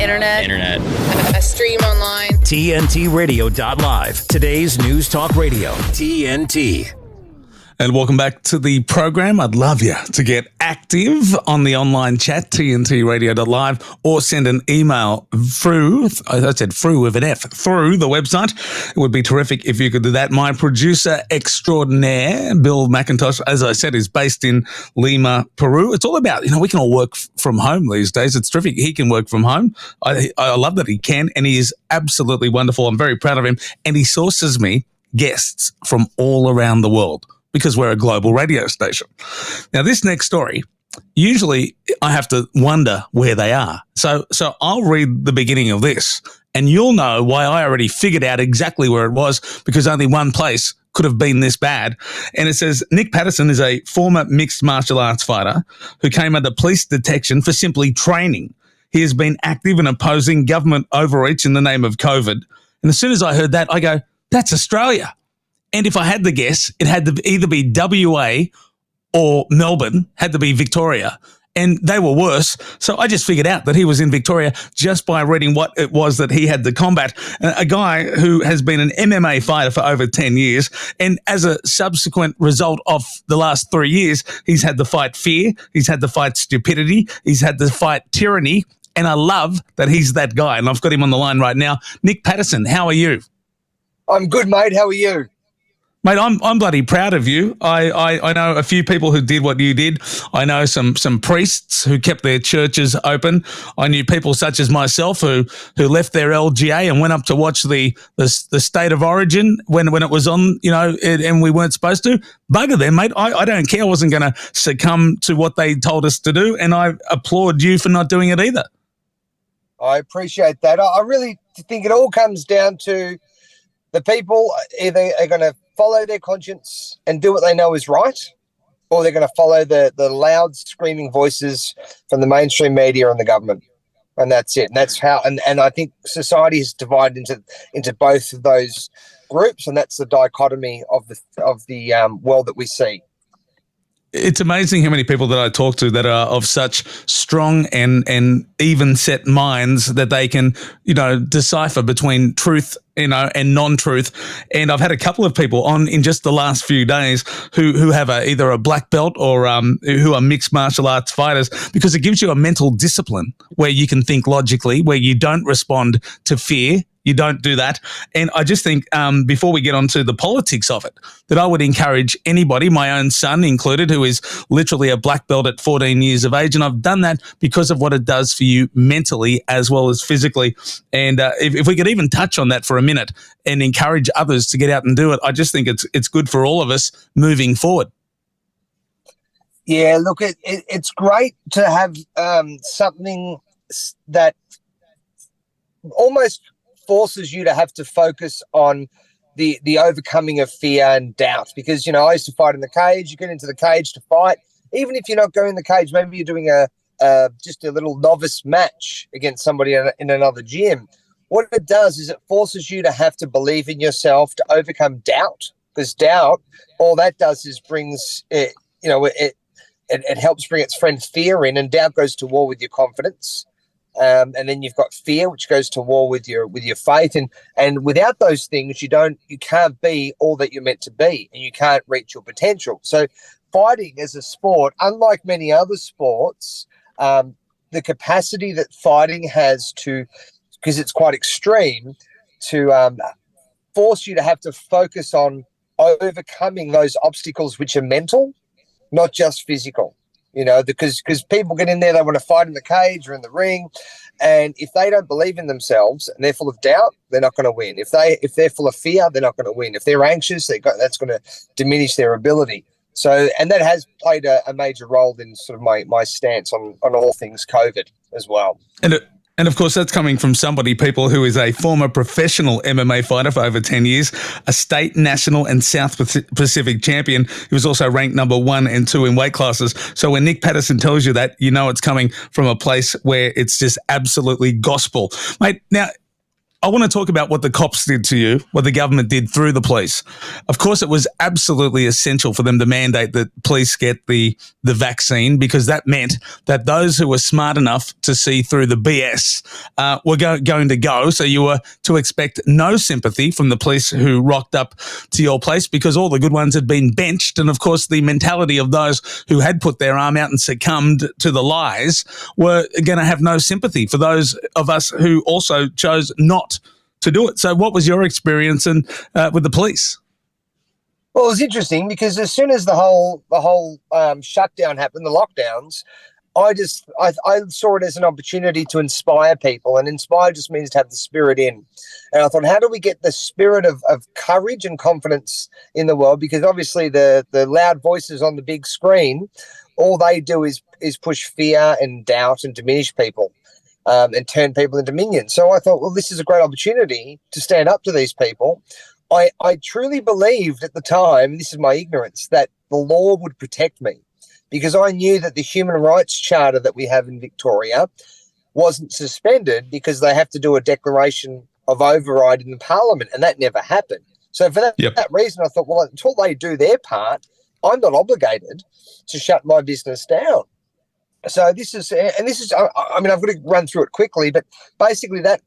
Internet. A stream online. TNTRadio.live. Today's News Talk Radio. TNT. And welcome back to the program. I'd love you to get active on the online chat, tntradio.live, or send an email through, I said through with an F, through the website. It would be terrific if you could do that. My producer extraordinaire, Bill McIntosh, as I said, is based in Lima, Peru. It's all about, we can all work from home these days. It's terrific. He can work from home. I love that he can, and he is absolutely wonderful. I'm very proud of him. And he sources me guests from all around the world, because we're a global radio station. Now, this next story, usually I have to wonder where they are. So I'll read the beginning of this, and you'll know why I already figured out exactly where it was, because only one place could have been this bad. And it says, Nick Patterson is a former mixed martial arts fighter who came under police detection for simply training. He has been active in opposing government overreach in the name of COVID. And as soon as I heard that, I go, that's Australia. And if I had to guess, it had to either be WA or Melbourne, had to be Victoria. And they were worse. So I just figured out that he was in Victoria just by reading what it was that he had to combat. A guy who has been an MMA fighter for over 10 years. And as a subsequent result of the last 3 years, he's had to fight fear. He's had to fight stupidity. He's had to fight tyranny. And I love that he's that guy. And I've got him on the line right now. Nick Patterson, how are you? I'm good, mate. How are you? Mate, I'm bloody proud of you. I know a few people who did what you did. I know some priests who kept their churches open. I knew people such as myself who left their LGA and went up to watch the State of Origin when it was on, and we weren't supposed to. Bugger them, mate. I don't care. I wasn't going to succumb to what they told us to do, and I applaud you for not doing it either. I appreciate that. I really think it all comes down to the people either are going to follow their conscience and do what they know is right, or they're going to follow the loud screaming voices from the mainstream media and the government. And that's it. And that's how, and I think society is divided into both of those groups, and that's the dichotomy of the world that we see. It's amazing how many people that I talk to that are of such strong and even set minds that they can, decipher between truth, and non-truth. And I've had a couple of people on in just the last few days who have either a black belt or who are mixed martial arts fighters, because it gives you a mental discipline where you can think logically, where you don't respond to fear. You don't do that. And I just think before we get on to the politics of it, that I would encourage anybody, my own son included, who is literally a black belt at 14 years of age. And I've done that because of what it does for you mentally as well as physically. And if we could even touch on that for a minute and encourage others to get out and do it, I just think it's good for all of us moving forward. Yeah, look, it's great to have something that almost forces you to have to focus on the overcoming of fear and doubt, because I used to fight in the cage. You get into the cage to fight, even if you're not going in the cage, maybe you're doing just a little novice match against somebody in another gym. What it does is it forces you to have to believe in yourself, to overcome doubt, because doubt, all that does is brings it helps bring its friend fear in, and doubt goes to war with your confidence. And then you've got fear, which goes to war with your faith, and without those things, you can't be all that you're meant to be, and you can't reach your potential. So, fighting as a sport, unlike many other sports, the capacity that fighting has because it's quite extreme, to force you to have to focus on overcoming those obstacles which are mental, not just physical. Because people get in there, they want to fight in the cage or in the ring, and if they don't believe in themselves and they're full of doubt, they're not going to win. If they're full of fear, they're not going to win. If they're anxious, that's going to diminish their ability. So, and that has played a major role in sort of my stance on all things COVID as well. And of course, that's coming from people who is a former professional MMA fighter for over 10 years, a state, national and South Pacific champion. He was also ranked number 1 and 2 in weight classes. So when Nick Patterson tells you that, it's coming from a place where it's just absolutely gospel. Mate, now, I want to talk about what the cops did to you, what the government did through the police. Of course, it was absolutely essential for them to mandate that police get the vaccine, because that meant that those who were smart enough to see through the BS were going to go. So you were to expect no sympathy from the police who rocked up to your place, because all the good ones had been benched. And of course, the mentality of those who had put their arm out and succumbed to the lies were going to have no sympathy for those of us who also chose not to do it. So what was your experience with the police? Well, it was interesting because as soon as the whole shutdown happened, the lockdowns, I saw it as an opportunity to inspire people, and inspire just means to have the spirit in. And I thought, how do we get the spirit of courage and confidence in the world? Because obviously the loud voices on the big screen, all they do is push fear and doubt and diminish people. And turn people into minions. So I thought, well, this is a great opportunity to stand up to these people. I truly believed at the time, this is my ignorance, that the law would protect me, because I knew that the human rights charter that we have in Victoria wasn't suspended because they have to do a declaration of override in the parliament, and that never happened. So for that reason, I thought, well, until they do their part, I'm not obligated to shut my business down. So this is, I mean, I've got to run through it quickly, but basically that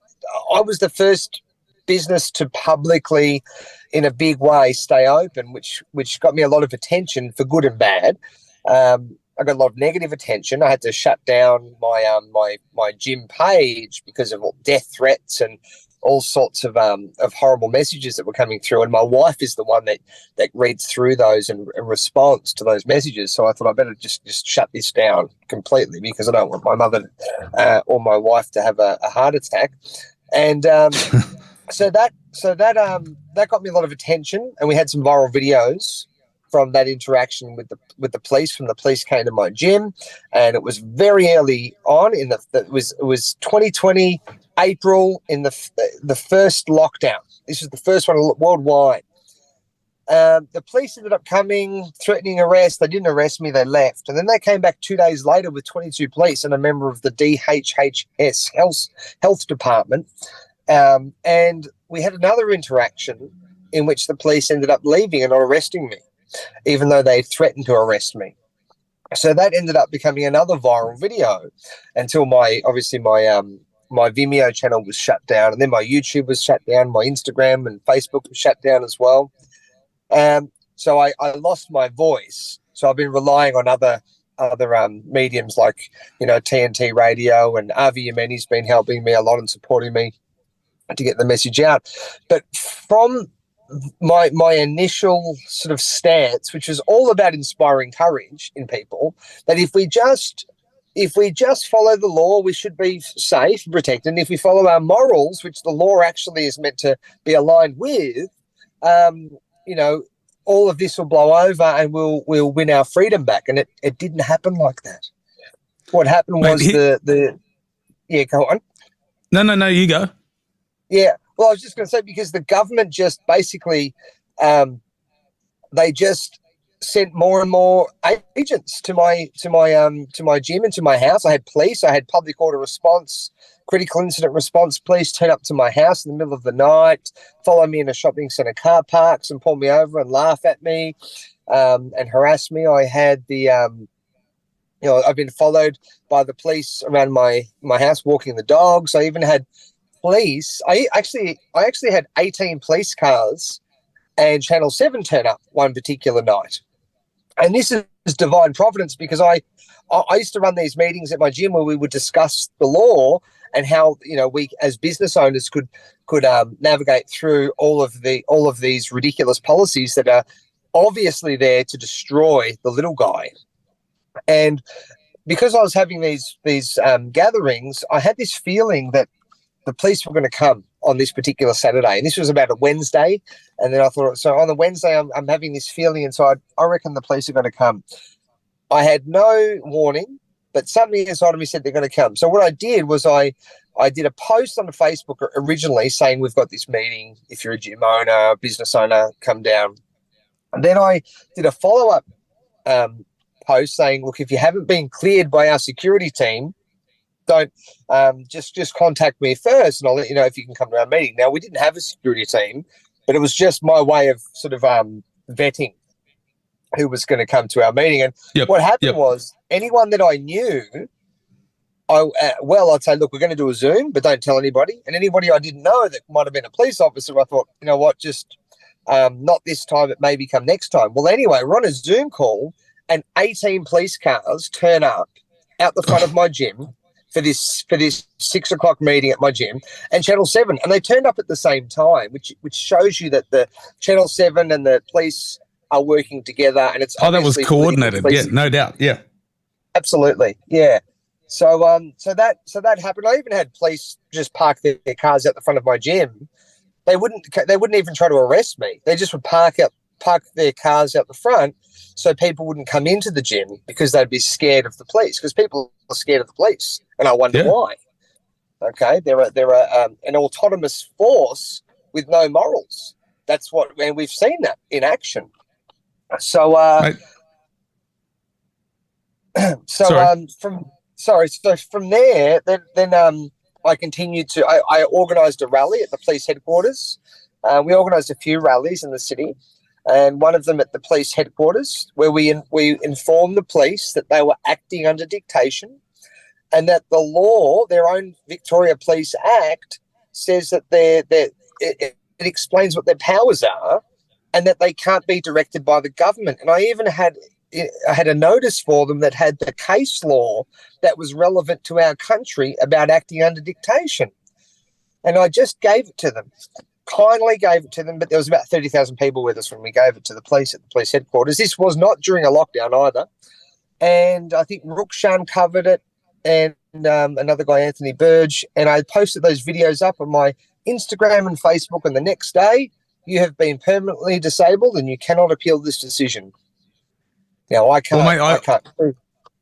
I was the first business to publicly, in a big way, stay open, which got me a lot of attention for good and bad. I got a lot of negative attention. I had to shut down my gym page because of all death threats and all sorts of horrible messages that were coming through. And my wife is the one that reads through those and responds to those messages. So I thought I better just shut this down completely, because I don't want my mother or my wife to have a heart attack. And so that got me a lot of attention, and we had some viral videos from that interaction with the police. From the police came to my gym, and it was very early on it was 2020 April, in the first lockdown. This was the first one worldwide. The police ended up coming, threatening arrest. They didn't arrest me, they left. And then they came back 2 days later with 22 police and a member of the DHHS health department. And we had another interaction in which the police ended up leaving and not arresting me, even though they threatened to arrest me. So that ended up becoming another viral video until my Vimeo channel was shut down, and then my YouTube was shut down, my Instagram and Facebook was shut down as well. So I lost my voice. So I've been relying on other mediums like, TNT Radio, and Avi Yemeni's been helping me a lot and supporting me to get the message out. But from my initial sort of stance, which was all about inspiring courage in people, that if we just follow the law, we should be safe and protected. And if we follow our morals, which the law actually is meant to be aligned with, all of this will blow over and we'll win our freedom back. And it didn't happen like that. What happened was go on. No, you go. Yeah. Well, I was just going to say, because the government just basically, they just sent more and more agents to my gym and to my house. I had police, I had public order response, critical incident response police turn up to my house in the middle of the night, follow me in a shopping centre car parks and pull me over and laugh at me and harass me. I had I've been followed by the police around my house walking the dogs. I even had police. I actually had 18 police cars and Channel 7 turn up one particular night. And this is divine providence, because I used to run these meetings at my gym where we would discuss the law and how we as business owners could navigate through all of these ridiculous policies that are obviously there to destroy the little guy. And because I was having these gatherings, I had this feeling that the police were going to come on this particular Saturday. And this was about a Wednesday. And then I thought, so on the Wednesday, I'm having this feeling. And so I reckon the police are going to come. I had no warning, but something inside of me said they're going to come. So what I did was I did a post on Facebook originally saying, we've got this meeting. If you're a gym owner, business owner, come down. And then I did a follow-up post saying, look, if you haven't been cleared by our security team don't just contact me first, and I'll let you know if you can come to our meeting. Now, we didn't have a security team, but it was just my way of sort of vetting who was going to come to our meeting. And what happened was anyone that I knew, I'd say, look, we're going to do a Zoom, but don't tell anybody. And anybody I didn't know that might have been a police officer, I thought, you know what, just not this time, it may come next time. Well, anyway, we're on a Zoom call, and 18 police cars turn up out the front of my gym for this 6 o'clock meeting at my gym, and Channel 7, and they turned up at the same time, which shows you that the Channel 7 and the police are working together, and it's that was coordinated. Yeah, no doubt. Yeah, absolutely. Yeah. So that happened. I even had police just park their cars out the front of my gym. They wouldn't even try to arrest me. They just would park their cars out the front so people wouldn't come into the gym because they'd be scared of the police, because people are scared of the police, and I wonder why. Okay, they're an autonomous force with no morals. That's and we've seen that in action. So from there, then I continued to. I organised a rally at the police headquarters. We organised a few rallies in the city, and one of them at the police headquarters, where we informed the police that they were acting under dictation, and that the law, their own Victoria Police Act, says that it explains what their powers are, and that they can't be directed by the government. And I even had a notice for them that had the case law that was relevant to our country about acting under dictation. And I just gave it to them, kindly gave it to them, but there was about 30,000 people with us when we gave it to the police at the police headquarters. This was not during a lockdown either. And I think Rukshan covered it, and another guy, Anthony Burge, and I posted those videos up on my Instagram and Facebook, and the next day, you have been permanently disabled and you cannot appeal this decision. Now, I can't. Well, mate, I can't.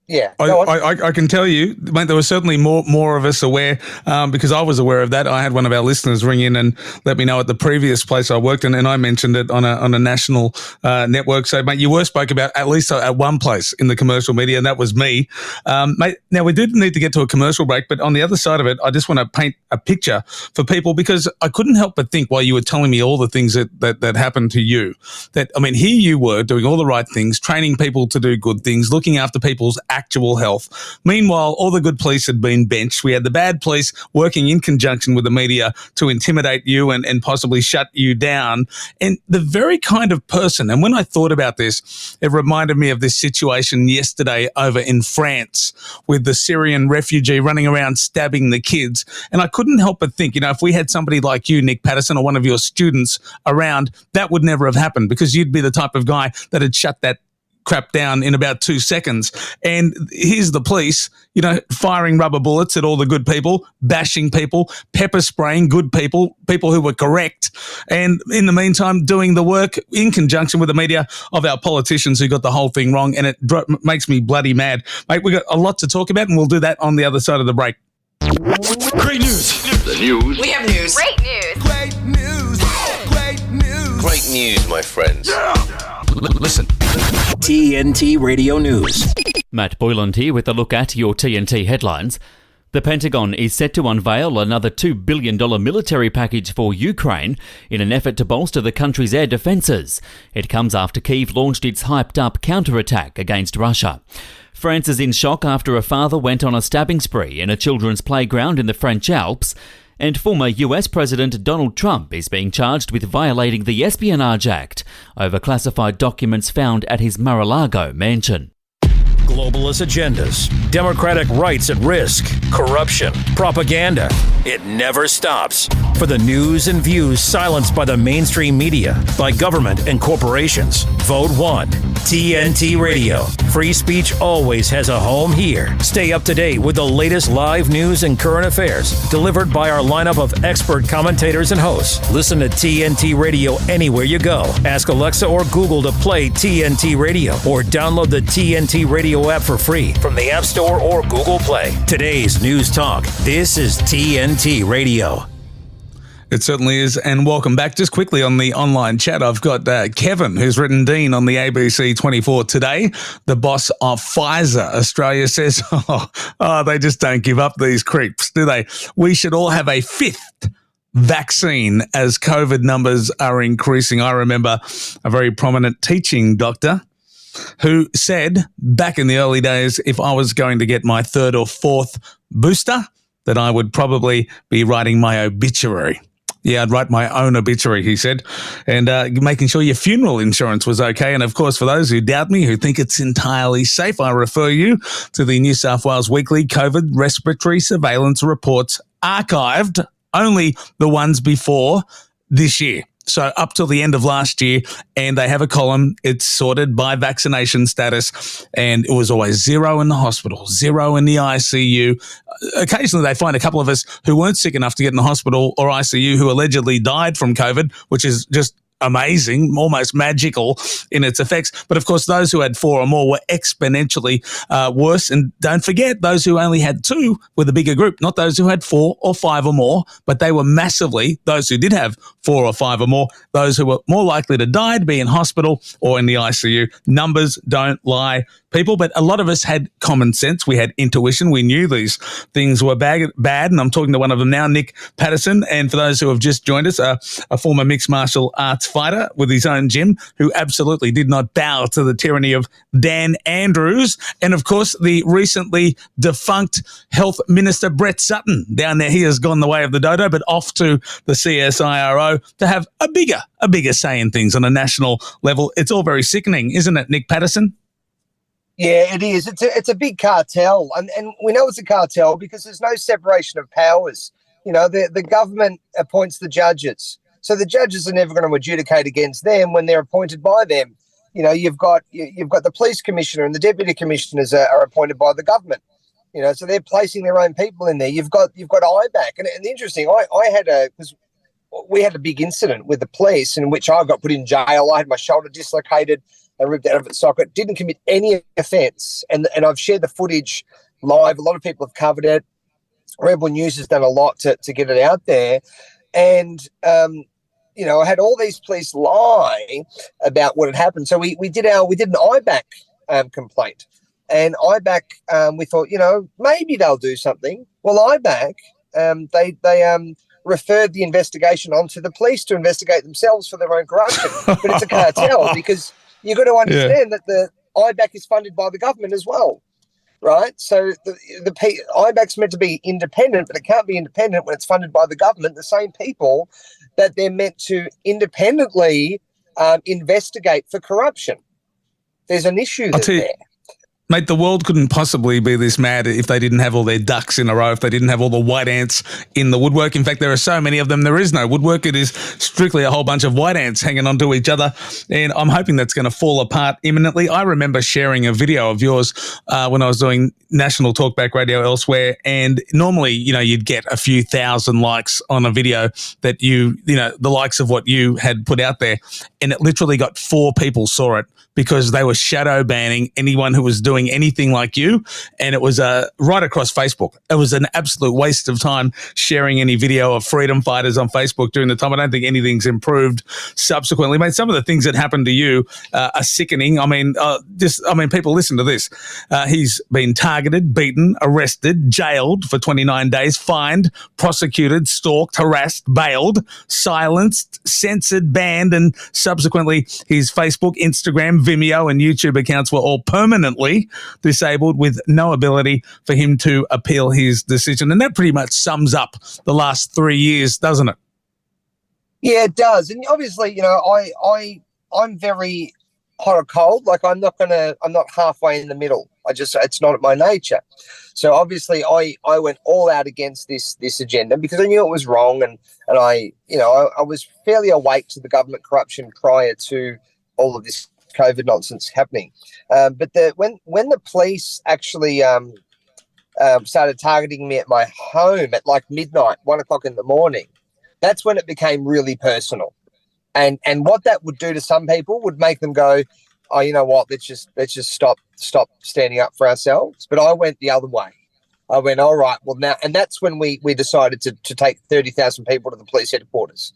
Yeah, I can tell you, mate, there was certainly more of us aware, because I was aware of that. I had one of our listeners ring in and let me know at the previous place I worked in, and I mentioned it on a national network. So, mate, you were spoke about at least at one place in the commercial media, and that was me. Mate, now we did need to get to a commercial break, but on the other side of it, I just want to paint a picture for people, because I couldn't help but think while you were telling me all the things that happened to you, that, I mean, here you were doing all the right things, training people to do good things, looking after people's actual health. Meanwhile, all the good police had been benched. We had the bad police working in conjunction with the media to intimidate you and possibly shut you down. And the very kind of person, and when I thought about this, it reminded me of this situation yesterday over in France with the Syrian refugee running around stabbing the kids. And I couldn't help but think, if we had somebody like you, Nick Patterson, or one of your students around, that would never have happened, because you'd be the type of guy that had shut that crap down in about 2 seconds. And here's the police, firing rubber bullets at all the good people, bashing people, pepper spraying good people who were correct, and in the meantime doing the work in conjunction with the media of our politicians who got the whole thing wrong. And it makes me bloody mad. Mate, we've got a lot to talk about, and we'll do that on the other side of the break. Great news. The news. We have news. Great news. Great news. Great news. Great news, my friends. Listen. TNT Radio News. Matt Boyland here with a look at your TNT headlines. The Pentagon is set to unveil another $2 billion military package for Ukraine in an effort to bolster the country's air defences. It comes after Kyiv launched its hyped-up counterattack against Russia. France is in shock after a father went on a stabbing spree in a children's playground in the French Alps. And former US President Donald Trump is being charged with violating the Espionage Act over classified documents found at his Mar-a-Lago mansion. Globalist agendas, democratic rights at risk, corruption, propaganda. It never stops. For the news and views silenced by the mainstream media, by government and corporations, vote 1. TNT Radio. Free speech always has a home here. Stay up to date with the latest live news and current affairs, delivered by our lineup of expert commentators and hosts. Listen to TNT Radio anywhere you go. Ask Alexa or Google to play TNT Radio, or download the TNT Radio app for free from the App Store or Google Play. Today's News Talk. This is TNT Radio. It certainly is. And welcome back. Just quickly on the online chat, I've got Kevin, who's written Dean on the ABC 24 today. The boss of Pfizer Australia says, they just don't give up, these creeps, do they? We should all have a fifth vaccine as COVID numbers are increasing. I remember a very prominent teaching doctor who said back in the early days, if I was going to get my third or fourth booster, that I would probably be writing my obituary. Yeah, I'd write my own obituary, he said, and making sure your funeral insurance was okay. And, of course, for those who doubt me, who think it's entirely safe, I refer you to the New South Wales Weekly COVID Respiratory Surveillance Reports archived, only the ones before this year. So up till the end of last year, and they have a column, it's sorted by vaccination status, and it was always 0 in the hospital, 0 in the ICU. Occasionally they find a couple of us who weren't sick enough to get in the hospital or ICU who allegedly died from COVID, which is just amazing, almost magical in its effects. But of course, those who had 4 or more were exponentially worse. And don't forget, those who only had 2 were the bigger group, not those who had 4 or 5 or more, but they were massively, those who did have 4 or 5 or more, those who were more likely to die, to be in hospital or in the ICU. Numbers don't lie, people, but a lot of us had common sense. We had intuition. We knew these things were bad. And I'm talking to one of them now, Nick Patterson. And for those who have just joined us, a former mixed martial arts fighter with his own gym, who absolutely did not bow to the tyranny of Dan Andrews. And of course, the recently defunct Health Minister Brett Sutton down there. He has gone the way of the dodo, but off to the CSIRO to have a bigger say in things on a national level. It's all very sickening, isn't it, Nick Patterson? Yeah, it is. It's a big cartel, and we know it's a cartel because there's no separation of powers. You know, the government appoints the judges, so the judges are never going to adjudicate against them when they're appointed by them. You know, you've got the police commissioner and the deputy commissioners are appointed by the government. You know, so they're placing their own people in there. You've got IBAC, and interesting. Because we had a big incident with the police in which I got put in jail. I had my shoulder dislocated. I ripped out of its socket, didn't commit any offence, and I've shared the footage live. A lot of people have covered it. Rebel News has done a lot to get it out there. And, you know, I had all these police lie about what had happened. So we did an IBAC complaint. And IBAC, we thought, you know, maybe they'll do something. Well, IBAC, they referred the investigation onto the police to investigate themselves for their own corruption. But it's a cartel because you've got to understand that the IBAC is funded by the government as well, right? So the IBAC's meant to be independent, but it can't be independent when it's funded by the government, the same people that they're meant to independently investigate for corruption. There's an issue there. Mate, the world couldn't possibly be this mad if they didn't have all their ducks in a row, if they didn't have all the white ants in the woodwork. In fact, there are so many of them, there is no woodwork. It is strictly a whole bunch of white ants hanging onto each other, and I'm hoping that's going to fall apart imminently. I remember sharing a video of yours when I was doing national talkback radio elsewhere, and normally, you know, you'd get a few thousand likes on a video that you know, the likes of what you had put out there, and it literally got 4 people saw it because they were shadow banning anyone who was doing anything like you. And it was right across Facebook. It was an absolute waste of time sharing any video of freedom fighters on Facebook during the time. I don't think anything's improved subsequently. Mate, some of the things that happened to you are sickening. I mean, people, listen to this. He's been targeted, beaten, arrested, jailed for 29 days, fined, prosecuted, stalked, harassed, bailed, silenced, censored, banned, and subsequently his Facebook, Instagram, Vimeo and YouTube accounts were all permanently disabled with no ability for him to appeal his decision. And that pretty much sums up the last 3 years, doesn't it? Yeah, it does. And obviously, you know, I'm very hot or cold. Like I'm not halfway in the middle. It's not my nature. So obviously I went all out against this agenda because I knew it was wrong. And I was fairly awake to the government corruption prior to all of this COVID nonsense happening. But when the police actually started targeting me at my home at like midnight, 1 o'clock in the morning, that's when it became really personal. And what that would do to some people would make them go, oh, you know what, let's just stop standing up for ourselves. But I went the other way. I went, all right, well now, and that's when we decided to take 30,000 people to the police headquarters,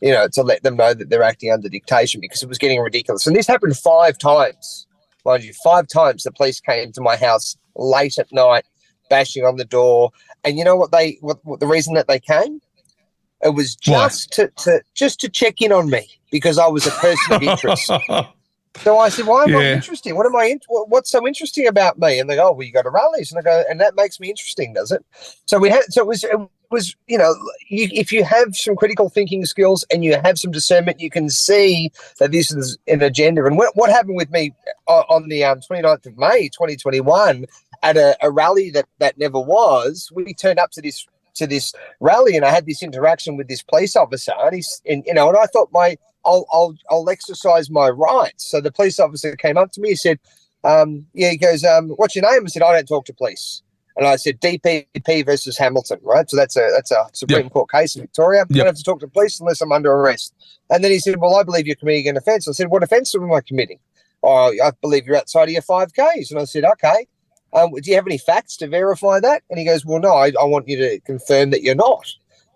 to let them know that they're acting under dictation, because it was getting ridiculous. And this happened 5 times, mind you, 5 times the police came to my house late at night, bashing on the door. And you know what the reason that they came? It was just to check in on me, because I was a person of interest. So I said, why am I interesting? What am what's so interesting about me? And they go, oh, well, you go to rallies. And I go, and that makes me interesting, does it? So it was, if you have some critical thinking skills and you have some discernment, you can see that this is an agenda. And what happened with me on the 29th of May, 2021, at a rally that never was, we turned up to this rally, and I had this interaction with this police officer, and I thought I'll exercise my rights. So the police officer came up to me. He said, he goes, what's your name? I said, I don't talk to police. And I said, DPP versus Hamilton, right? So that's a Supreme Court case in Victoria. I don't have to talk to police unless I'm under arrest. And then he said, well, I believe you're committing an offence. I said, what offence am I committing? Oh, I believe you're outside of your 5Ks. And I said, okay. Do you have any facts to verify that? And he goes, well, no, I want you to confirm that you're not.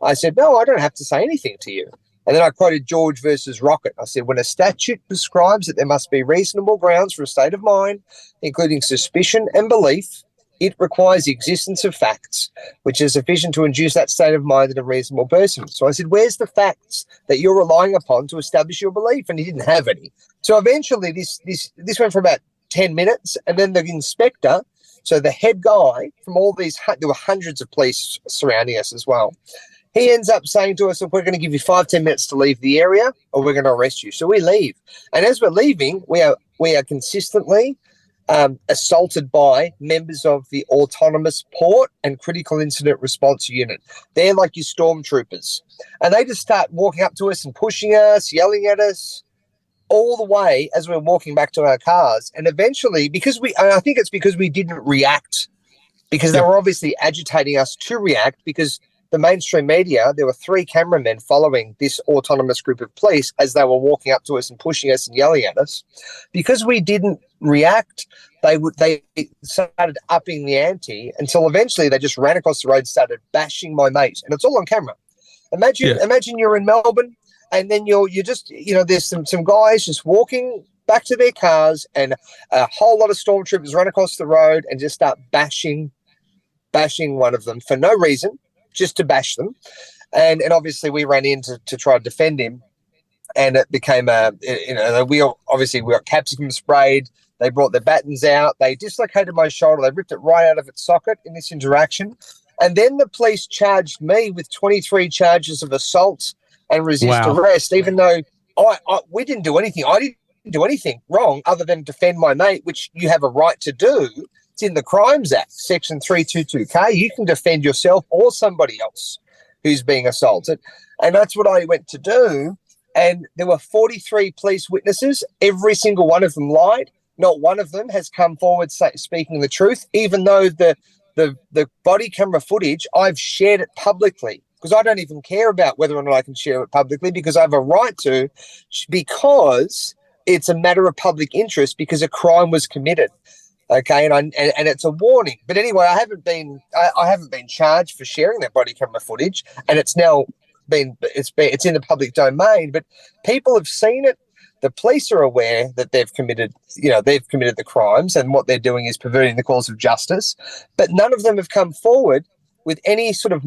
I said, no, I don't have to say anything to you. And then I quoted George versus Rocket. I said, when a statute prescribes that there must be reasonable grounds for a state of mind, including suspicion and belief, it requires the existence of facts, which is sufficient to induce that state of mind in a reasonable person. So I said, where's the facts that you're relying upon to establish your belief? And he didn't have any. So eventually this went for about 10 minutes, and then the inspector, so the head guy from all these, there were hundreds of police surrounding us as well. He ends up saying to us, look, we're going to give you 5-10 minutes to leave the area, or we're going to arrest you. So we leave. And as we're leaving, we are consistently assaulted by members of the Autonomous Port and Critical Incident Response Unit. They're like your stormtroopers. And they just start walking up to us and pushing us, yelling at us, all the way as we're walking back to our cars. And eventually, I think it's because we didn't react, because they were obviously agitating us to react, because the mainstream media, there were 3 cameramen following this autonomous group of police as they were walking up to us and pushing us and yelling at us. Because we didn't react, they started upping the ante until eventually they just ran across the road and started bashing my mate. And it's all on camera. Imagine you're in Melbourne, and then you're just, there's some guys just walking back to their cars, and a whole lot of stormtroopers run across the road and just start bashing one of them for no reason, just to bash them. And obviously we ran in to try to defend him, and it became we got capsicum sprayed. They brought their batons out. They dislocated my shoulder. They ripped it right out of its socket in this interaction. And then the police charged me with 23 charges of assault and resist arrest, even though we didn't do anything. I didn't do anything wrong other than defend my mate, which you have a right to do. It's in the Crimes Act, Section 322K. You can defend yourself or somebody else who's being assaulted. And that's what I went to do. And there were 43 police witnesses. Every single one of them lied. Not one of them has come forward speaking the truth, even though the body camera footage, I've shared it publicly, because I don't even care about whether or not I can share it publicly, because I have a right to, because it's a matter of public interest, because a crime was committed. Okay, and it's a warning. But anyway, I haven't been charged for sharing that body camera footage, and it's now it's in the public domain. But people have seen it. The police are aware that they've committed the crimes, and what they're doing is perverting the cause of justice. But none of them have come forward with any sort of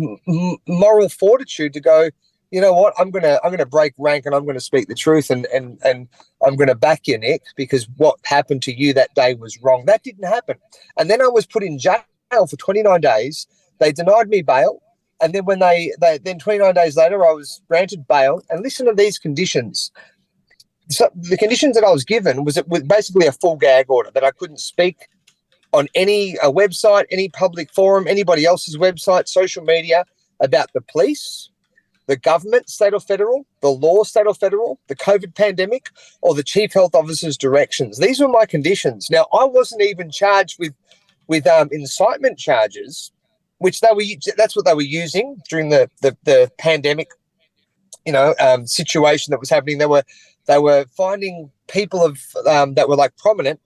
moral fortitude to go, you know what, I'm gonna break rank, and I'm gonna speak the truth, and I'm gonna back your neck, because what happened to you that day was wrong. That didn't happen. And then I was put in jail for 29 days. They denied me bail, and then when then 29 days later I was granted bail. And listen to these conditions. So the conditions that I was given was basically a full gag order, that I couldn't speak on any website, any public forum, anybody else's website, social media, about the police, the government, state or federal, the law, state or federal, the COVID pandemic, or the chief health officer's directions. These were my conditions. Now, I wasn't even charged with incitement charges, which that's what they were using during the pandemic, situation that was happening. They were finding people that were like prominent,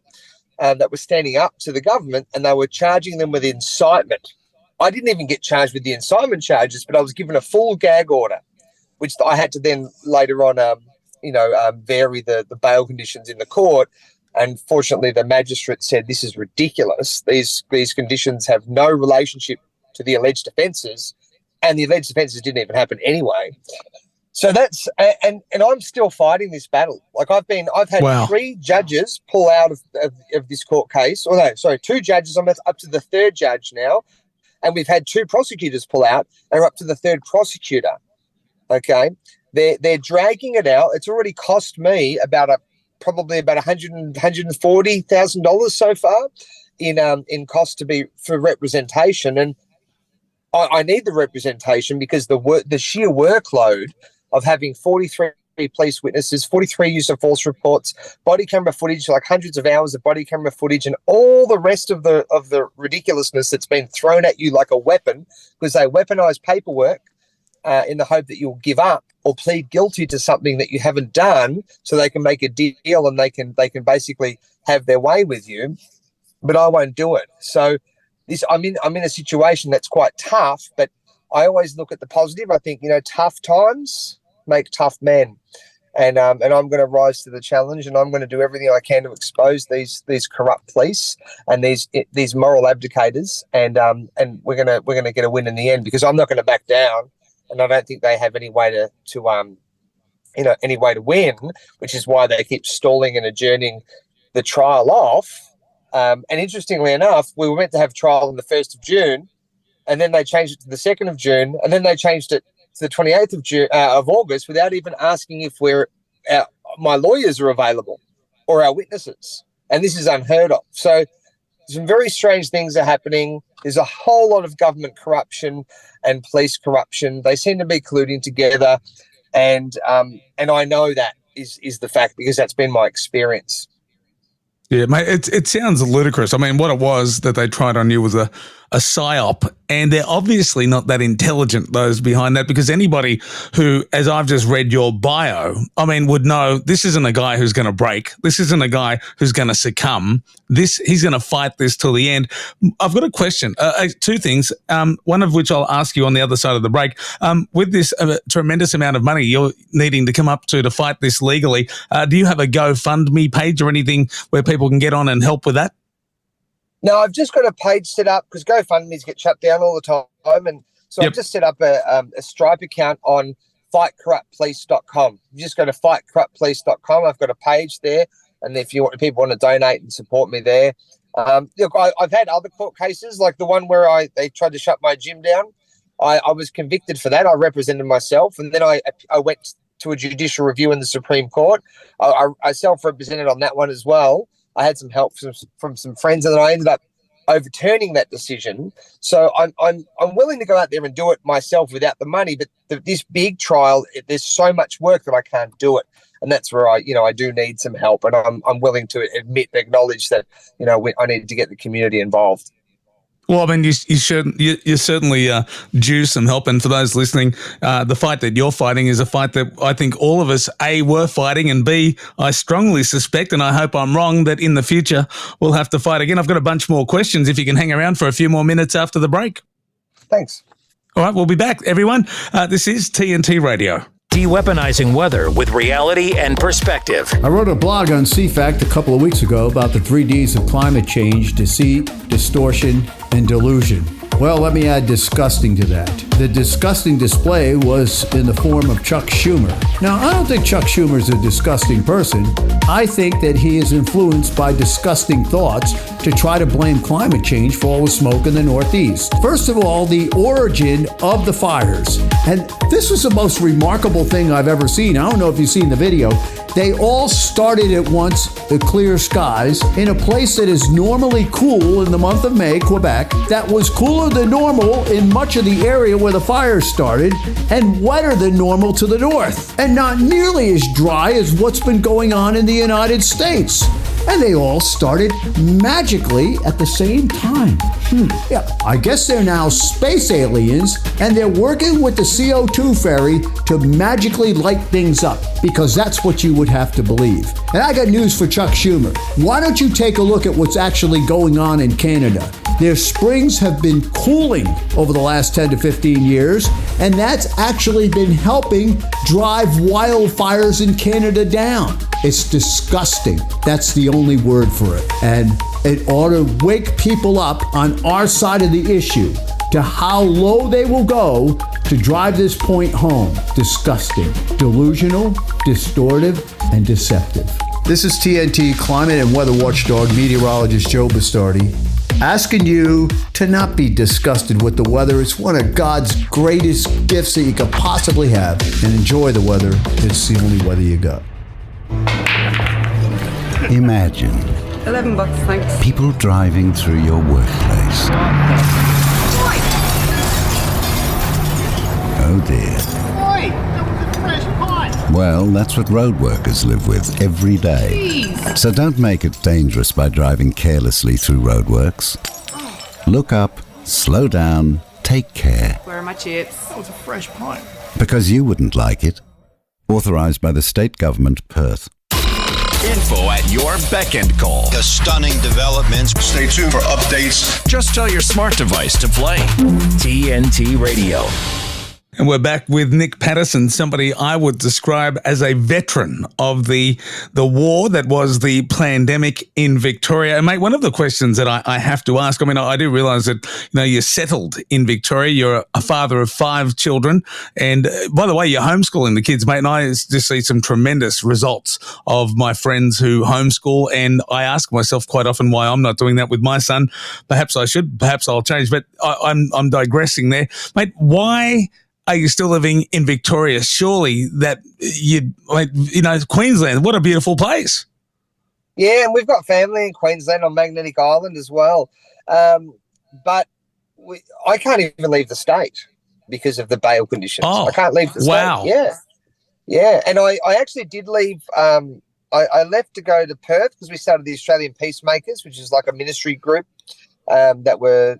that were standing up to the government, and they were charging them with incitement. I didn't even get charged with the incitement charges, but I was given a full gag order, which I had to then later on, vary the bail conditions in the court. And fortunately, the magistrate said, this is ridiculous. These conditions have no relationship to the alleged offences, and the alleged offences didn't even happen anyway. So that's and I'm still fighting this battle. Like I've had Wow. 3 judges pull out of this court case. Or no, sorry, 2 judges. I'm up to the 3rd judge now, and we've had 2 prosecutors pull out, and we're up to the 3rd prosecutor. Okay, they're dragging it out. It's already cost me probably about $140,000 so far in cost for representation, and I need the representation because the sheer workload of having 43 police witnesses, 43 use of false reports, body camera footage, like hundreds of hours of body camera footage, and all the rest of the ridiculousness that's been thrown at you like a weapon, because they weaponize paperwork in the hope that you'll give up or plead guilty to something that you haven't done, so they can make a deal and they can basically have their way with you. But I won't do it. So I'm in a situation that's quite tough, but I always look at the positive. I think, tough times make tough men. And I'm going to rise to the challenge, and I'm going to do everything I can to expose these corrupt police and these moral abdicators, and we're going to get a win in the end, because I'm not going to back down, and I don't think they have any way to win, which is why they keep stalling and adjourning the trial off. And interestingly enough, we were meant to have trial on the 1st of June, and then they changed it to the 2nd of June, and then they changed it to the 28th of August without even asking if my lawyers are available or our witnesses. And this is unheard of. So some very strange things are happening. There's a whole lot of government corruption and police corruption. They seem to be colluding together. And I know that is the fact, because that's been my experience. Yeah, mate, it sounds ludicrous. I mean, what it was that they tried on you was a psyop, and they're obviously not that intelligent, those behind that, because anybody who, as I've just read your bio, would know this isn't a guy who's going to break. This isn't a guy who's going to succumb. He's going to fight this till the end. I've got a question, 2 things, one of which I'll ask you on the other side of the break. With this tremendous amount of money you're needing to come up to fight this legally, do you have a GoFundMe page or anything where people can get on and help with that? No, I've just got a page set up, because GoFundMe's get shut down all the time. And so I've just set up a Stripe account on fightcorruptpolice.com. You just go to fightcorruptpolice.com. I've got a page there. And if people want to donate and support me there. Look, I've had other court cases, like the one where they tried to shut my gym down. I was convicted for that. I represented myself. And then I went to a judicial review in the Supreme Court. I self-represented on that one as well. I had some help from some friends, and then I ended up overturning that decision. So I'm willing to go out there and do it myself without the money. But this big trial, there's so much work that I can't do it, and that's where I do need some help. And I'm willing to acknowledge that I need to get the community involved. Well, you certainly due some help. And for those listening, the fight that you're fighting is a fight that I think all of us, A, were fighting, and B, I strongly suspect, and I hope I'm wrong, that in the future we'll have to fight again. I've got a bunch more questions if you can hang around for a few more minutes after the break. Thanks. All right, we'll be back, everyone. This is TNT Radio. De-weaponizing weather with reality and perspective. I wrote a blog on CFACT a couple of weeks ago about the 3 Ds of climate change: deceit, distortion, and delusion. Well, let me add disgusting to that. The disgusting display was in the form of Chuck Schumer. Now, I don't think Chuck Schumer is a disgusting person. I think that he is influenced by disgusting thoughts to try to blame climate change for all the smoke in the Northeast. First of all, the origin of the fires. And this was the most remarkable thing I've ever seen. I don't know if you've seen the video. They all started at once, the clear skies, in a place that is normally cool in the month of May, Quebec, that was cooler than normal in much of the area where the fires started, and wetter than normal to the north, and not nearly as dry as what's been going on in the United States. and they all started magically at the same time. Yeah, I guess they're now space aliens, and they're working with the CO2 ferry to magically light things up, because that's what you would have to believe. And I got news for Chuck Schumer. Why don't you take a look at what's actually going on in Canada? Their springs have been cooling over the last 10 to 15 years, and that's actually been helping drive wildfires in Canada down. It's disgusting. That's the only word for it. And it ought to wake people up on our side of the issue to how low they will go to drive this point home. Disgusting, delusional, distortive, and deceptive. This is TNT climate and weather watchdog meteorologist Joe Bastardi, asking you to not be disgusted with the weather. It's one of God's greatest gifts that you could possibly have. And enjoy the weather. It's the only weather you got. Imagine $11, thanks. people driving through your workplace. Oh dear. Well, that's what road workers live with every day. Jeez. So don't make it dangerous by driving carelessly through roadworks. Look up, slow down, take care. Where are my chips? That was a fresh pint. Because you wouldn't like it. Authorised by the State Government, Perth. Info at your beck and call. The stunning developments. Stay tuned for updates. Just tell your smart device to play TNT Radio. And we're back with Nick Patterson, somebody I would describe as a veteran of the war that was the pandemic in Victoria. And mate, one of the questions that I have to ask, I mean, I do realise that, you're settled in Victoria. You're a father of 5 children. And by the way, you're homeschooling the kids, mate. And I just see some tremendous results of my friends who homeschool. And I ask myself quite often why I'm not doing that with my son. Perhaps I should, perhaps I'll change, but I'm digressing there. Mate, why are you still living in Victoria? Surely that Queensland, what a beautiful place. Yeah, and we've got family in Queensland on Magnetic Island as well. But I can't even leave the state because of the bail conditions. I can't leave the state. Wow. Yeah. And I actually did leave. I left to go to Perth because we started the Australian Peacemakers, which is like a ministry group that were,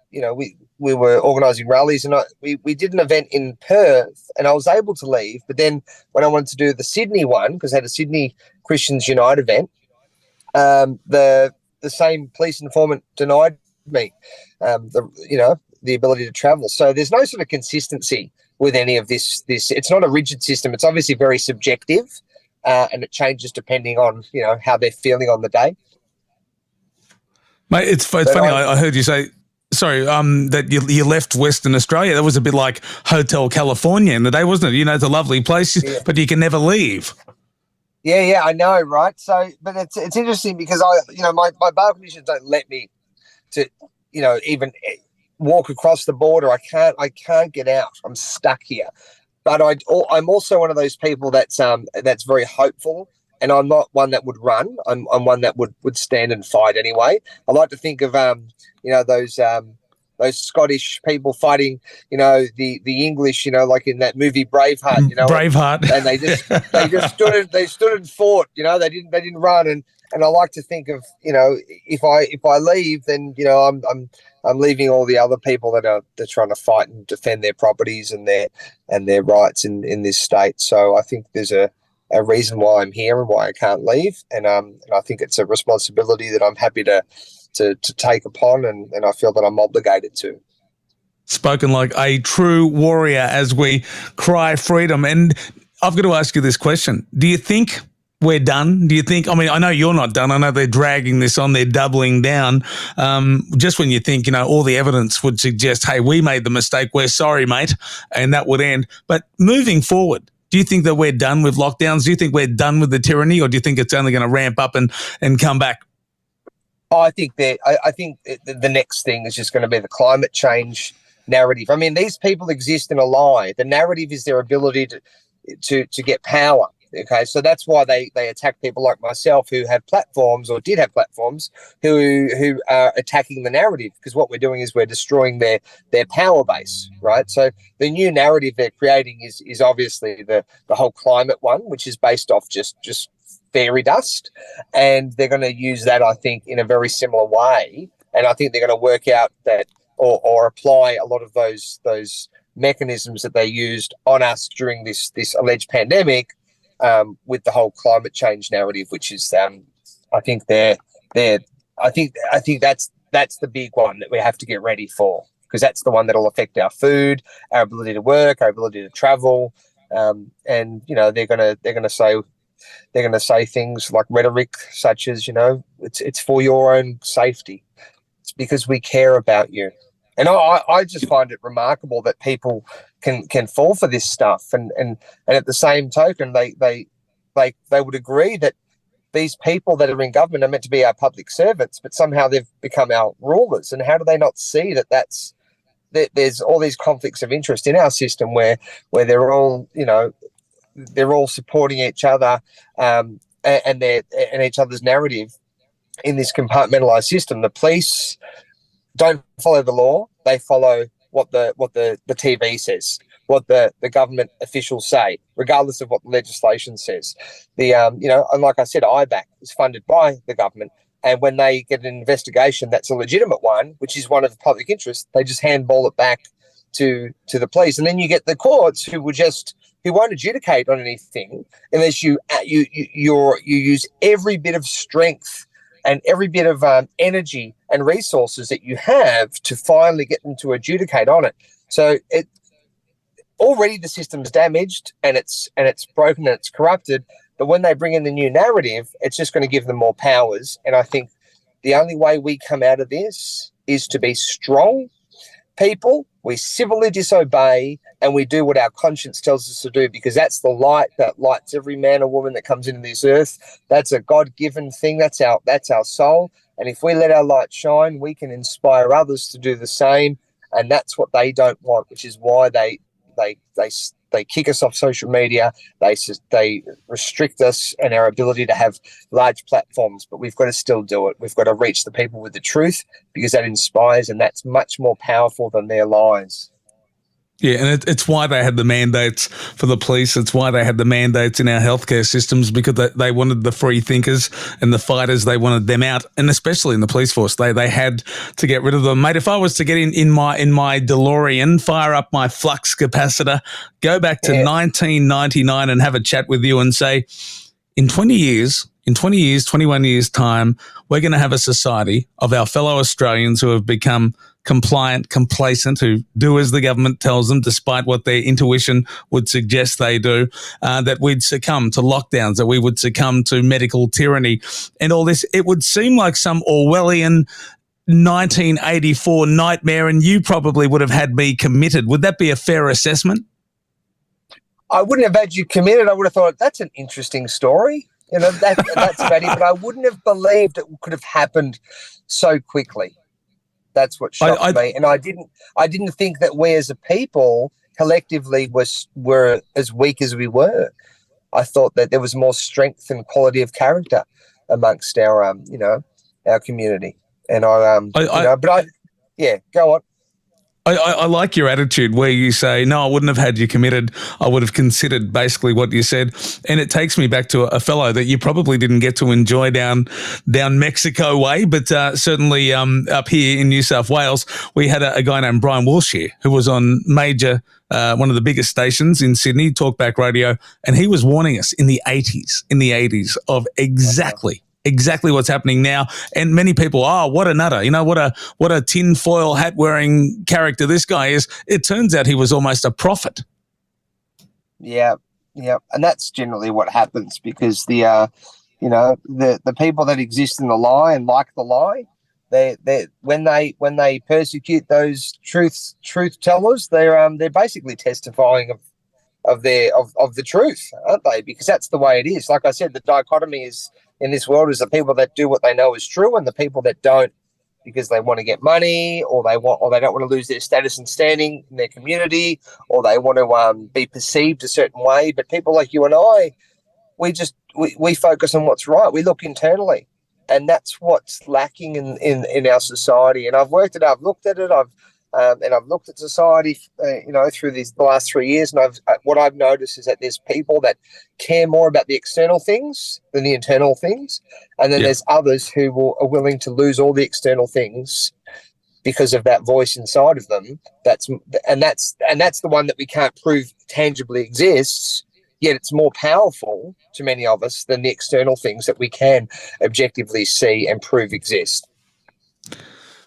we were organising rallies, and we did an event in Perth, and I was able to leave. But then when I wanted to do the Sydney one, because I had a Sydney Christians Unite event, the same police informant denied me the ability to travel. So there's no sort of consistency with any of this. It's not a rigid system. It's obviously very subjective, and it changes depending on how they're feeling on the day. Mate, it's funny. I heard you say. Sorry, that you left Western Australia. That was a bit like Hotel California in the day, wasn't it? It's a lovely place, but you can never leave. Yeah, I know, right? So, but it's interesting because my bail conditions don't let me to, even walk across the border. I can't get out. I'm stuck here. But I'm also one of those people that's very hopeful. And I'm not one that would run. I'm one that would stand and fight anyway. I like to think of those Scottish people fighting, the English, like in that movie Braveheart, Braveheart. And they stood and fought, they didn't run. And I like to think of, if I leave, then I'm leaving all the other people they're trying to fight and defend their properties and their rights in this state. So I think there's a reason why I'm here and why I can't leave. And I think it's a responsibility that I'm happy to take upon, and I feel that I'm obligated to. Spoken like a true warrior as we cry freedom. And I've got to ask you this question. Do you think we're done? Do you think, I know you're not done. I know they're dragging this on. They're doubling down. Just when you think, all the evidence would suggest, hey, we made the mistake. We're sorry, mate. And that would end. But moving forward, do you think that we're done with lockdowns? Do you think we're done with the tyranny, or do you think it's only going to ramp up and come back? I think the next thing is just going to be the climate change narrative. I mean, these people exist in a lie. The narrative is their ability to get power. Okay, so that's why they attack people like myself who have platforms or did have platforms who are attacking the narrative, because what we're doing is we're destroying their power base, right? So the new narrative they're creating is obviously the whole climate one, which is based off just fairy dust, and they're going to use that, I think, in a very similar way. And I think they're going to work out that or apply a lot of those mechanisms that they used on us during this alleged pandemic with the whole climate change narrative, which is I think I think that's the big one that we have to get ready for, because that's the one that'll affect our food, our ability to work, our ability to travel, and they're gonna say things like rhetoric such as it's for your own safety. It's because we care about you. And I just find it remarkable that people can fall for this stuff, and at the same token, they would agree that these people that are in government are meant to be our public servants, but somehow they've become our rulers. And how do they not see that there's all these conflicts of interest in our system where they're all supporting each other and each other's narrative in this compartmentalized system. The police don't follow the law; they follow what the TV says, what the government officials say, regardless of what the legislation says. And like I said, IBAC is funded by the government, and when they get an investigation that's a legitimate one, which is one of the public interest, they just handball it back to the police, and then you get the courts who won't adjudicate on anything unless you use every bit of strength and every bit of energy and resources that you have to finally get them to adjudicate on it. So already the system's damaged and it's broken and it's corrupted. But when they bring in the new narrative, it's just going to give them more powers. And I think the only way we come out of this is to be strong people. We civilly disobey and we do what our conscience tells us to do, because that's the light that lights every man or woman that comes into this earth. That's a God-given thing. That's our soul. And if we let our light shine, we can inspire others to do the same. And that's what they don't want, which is why they kick us off social media. They restrict us and our ability to have large platforms, but we've got to still do it. We've got to reach the people with the truth, because that inspires, and that's much more powerful than their lies. Yeah, and it's why they had the mandates for the police. It's why they had the mandates in our healthcare systems, because they wanted the free thinkers and the fighters. They wanted them out, and especially in the police force, they had to get rid of them. Mate, if I was to get in my DeLorean, fire up my flux capacitor, go back to 1999 and have a chat with you and say, in 21 years' time, we're going to have a society of our fellow Australians who have become compliant, complacent, who do as the government tells them, despite what their intuition would suggest they do, that we'd succumb to lockdowns, that we would succumb to medical tyranny and all this. It would seem like some Orwellian 1984 nightmare, and you probably would have had me committed. Would that be a fair assessment? I wouldn't have had you committed. I would have thought, that's an interesting story. That's about it. But I wouldn't have believed it could have happened so quickly. That's what shocked me. And I didn't think that we as a people collectively were as weak as we were. I thought that there was more strength and quality of character amongst our community. And go on. I like your attitude where you say, no, I wouldn't have had you committed. I would have considered basically what you said. And it takes me back to a fellow that you probably didn't get to enjoy down Mexico way, but certainly up here in New South Wales, we had a guy named Brian Wilshire who was on major, one of the biggest stations in Sydney, Talkback Radio, and he was warning us in the 80s of exactly what's happening now. And many people, what a nutter, what a tinfoil hat wearing character this guy is. It turns out he was almost a prophet. Yeah. And that's generally what happens, because the people that exist in the lie and like the lie, when they persecute those truth tellers, they're basically testifying of the truth, aren't they? Because that's the way it is. Like I said, the dichotomy is in this world is the people that do what they know is true, and the people that don't because they want to get money, or they don't want to lose their status and standing in their community, or they want to be perceived a certain way. But people like you and I, we focus on what's right. We look internally, and that's what's lacking in our society. And I've worked it. I've looked at it. And I've looked at society, through the last 3 years, and what I've noticed is that there's people that care more about the external things than the internal things, and then there's others who are willing to lose all the external things because of that voice inside of them. That's the one that we can't prove tangibly exists. Yet it's more powerful to many of us than the external things that we can objectively see and prove exist.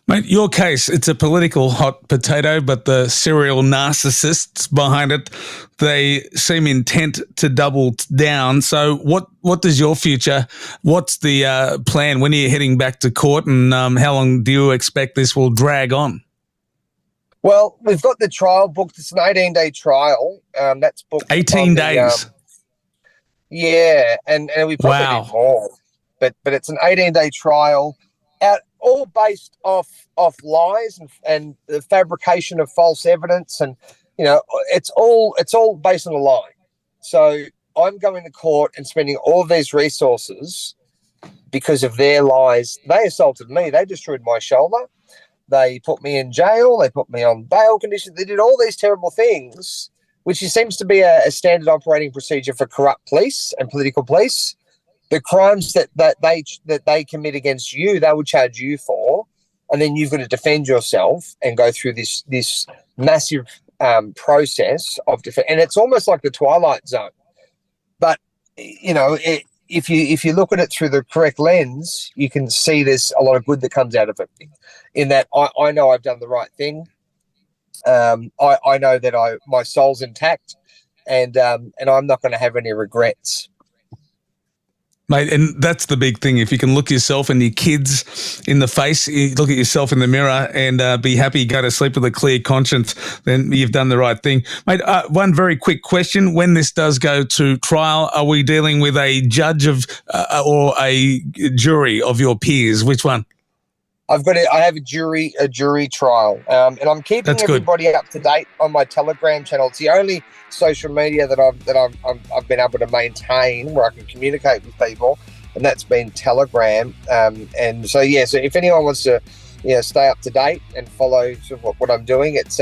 Mate, your case, it's a political hot potato, but the serial narcissists behind it, they seem intent to double down. So what does your future, what's the plan? When are you heading back to court, and how long do you expect this will drag on? Well, we've got the trial booked. It's an 18-day trial. That's booked. 18 days. And we probably need more. But it's an 18-day trial, all based off lies and the fabrication of false evidence, and it's all based on a lie. So I'm going to court and spending all of these resources because of their lies. They assaulted me. They destroyed my shoulder. They put me in jail. They put me on bail conditions. They did all these terrible things, which seems to be a standard operating procedure for corrupt police and political police. The crimes that they commit against you, they would charge you for, and then you've got to defend yourself and go through this massive process of defense. And it's almost like the Twilight Zone. But if you look at it through the correct lens, you can see there's a lot of good that comes out of it. In that, I know I've done the right thing. I know that my soul's intact, and I'm not going to have any regrets. Mate, and that's the big thing. If you can look yourself and your kids in the face, you look at yourself in the mirror and be happy, go to sleep with a clear conscience, then you've done the right thing. Mate, one very quick question. When this does go to trial, are we dealing with a judge or a jury of your peers? Which one? I have a jury trial, and I'm keeping everybody up to date on my Telegram channel. It's the only social media that I've been able to maintain where I can communicate with people, and that's been Telegram. And so if anyone wants to stay up to date and follow sort of what I'm doing, it's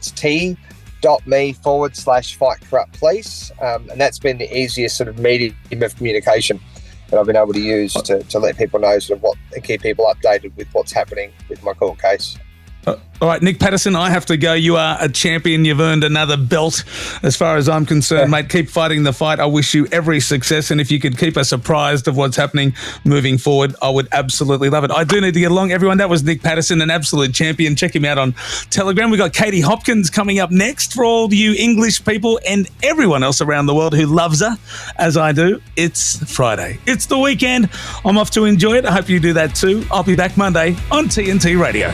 t.me/fight-corrupt-police, and that's been the easiest sort of medium of communication that I've been able to use to let people know sort of and keep people updated with what's happening with my court case. All right, Nick Patterson, I have to go. You are a champion. You've earned another belt as far as I'm concerned, mate. Keep fighting the fight. I wish you every success. And if you could keep us apprised of what's happening moving forward, I would absolutely love it. I do need to get along. Everyone, that was Nick Patterson, an absolute champion. Check him out on Telegram. We've got Katie Hopkins coming up next for all you English people and everyone else around the world who loves her, as I do. It's Friday. It's the weekend. I'm off to enjoy it. I hope you do that too. I'll be back Monday on TNT Radio.